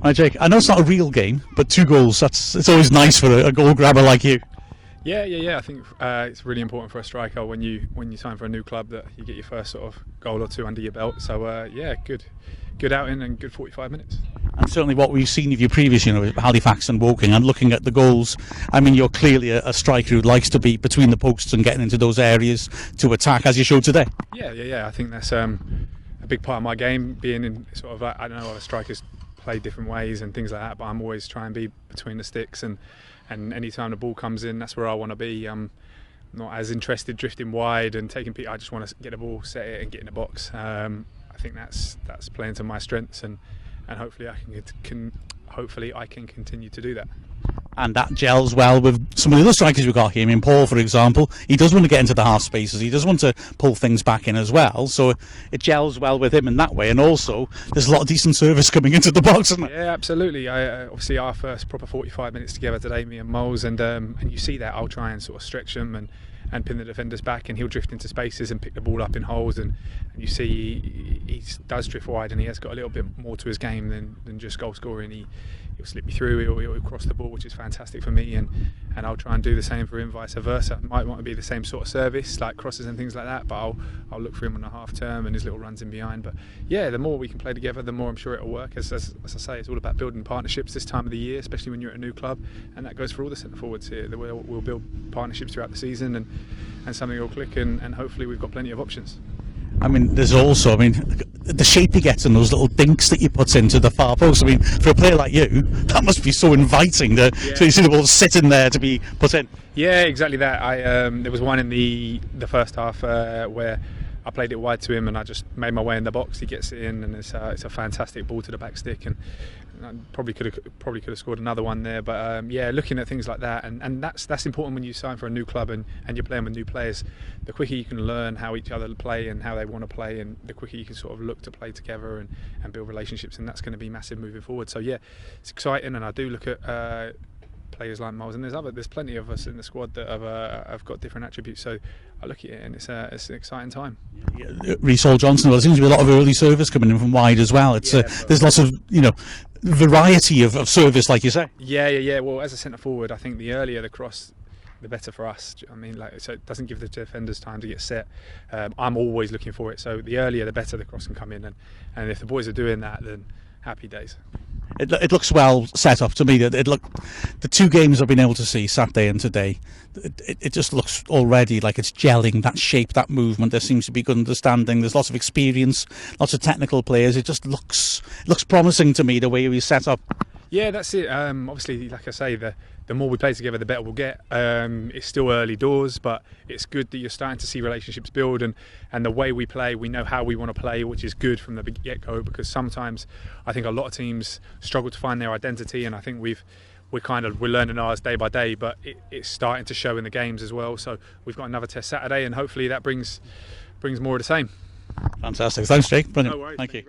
Hi Jake, I know it's not a real game, but 2 goals, it's always nice for a goal grabber like you. Yeah. I think it's really important for a striker when you sign for a new club that you get your first sort of goal or 2 under your belt. So yeah, good outing and good 45 minutes. And certainly what we've seen of you previously, with Halifax and Woking, and looking at the goals, I mean, you're clearly a striker who likes to be between the posts and getting into those areas to attack, as you showed today. Yeah. I think that's a big part of my game, being in sort of, I don't know, other strikers play different ways and things like that, but I'm always trying to be between the sticks, and any time the ball comes in, that's where I want to be. I'm not as interested drifting wide and taking people. I just want to get the ball, set it and get in the box. I think that's playing to my strengths, and hopefully I can continue to do that. And that gels well with some of the other strikers we've got here. I mean, Paul, for example, he does want to get into the half spaces. He does want to pull things back in as well. So it gels well with him in that way. And also, there's a lot of decent service coming into the box, isn't there? Yeah, absolutely. Obviously, our first proper 45 minutes together today, me and Moles, and you see that I'll try and sort of stretch them and pin the defenders back, and he'll drift into spaces and pick the ball up in holes, and you see he does drift wide, and he has got a little bit more to his game than just goal scoring. He'll slip me through, he'll cross the ball, which is fantastic for me, and I'll try and do the same for him, vice versa. Might want to be the same sort of service, like crosses and things like that, but I'll look for him on a half term and his little runs in behind. But yeah, the more we can play together, the more I'm sure it'll work. As I say, it's all about building partnerships this time of the year, especially when you're at a new club, and that goes for all the centre forwards here. We'll build partnerships throughout the season, and something will click, and hopefully we've got plenty of options. I mean, there's also, the shape he gets and those little dinks that you put into the far post. I mean, for a player like you, that must be so inviting to see the ball sitting there to be put in. Yeah, exactly that. There was one in the first half where I played it wide to him, and I just made my way in the box. He gets it in, and it's a fantastic ball to the back stick, and I probably could have scored another one there. But yeah, looking at things like that, and that's important when you sign for a new club and you're playing with new players. The quicker you can learn how each other play and how they want to play, and the quicker you can sort of look to play together and build relationships, and that's going to be massive moving forward. So yeah, it's exciting, and I do look at players like Miles, and there's plenty of us in the squad that have got different attributes. So I look at it, and it's an exciting time. Reece Johnson. Well, there seems to be a lot of early service coming in from wide as well. There's lots of variety of service, like you say. Yeah. Well, as a centre forward, I think the earlier the cross, the better for us. I mean, so it doesn't give the defenders time to get set. I'm always looking for it. So the earlier, the better the cross can come in, and if the boys are doing that, then happy days. It looks well set up to me. The 2 games I've been able to see, Saturday and today, it just looks already like it's gelling. That shape, that movement. There seems to be good understanding. There's lots of experience, lots of technical players. It just looks promising to me, the way we set up. Yeah, that's it. Obviously, like I say, the more we play together, the better we'll get. It's still early doors, but it's good that you're starting to see relationships build, and the way we play, we know how we want to play, which is good from the get-go, because sometimes I think a lot of teams struggle to find their identity, and I think we're learning ours day by day, but it's starting to show in the games as well. So we've got another test Saturday, and hopefully that brings more of the same. Fantastic. Thanks, Jake. Brilliant. No worries. Thank you.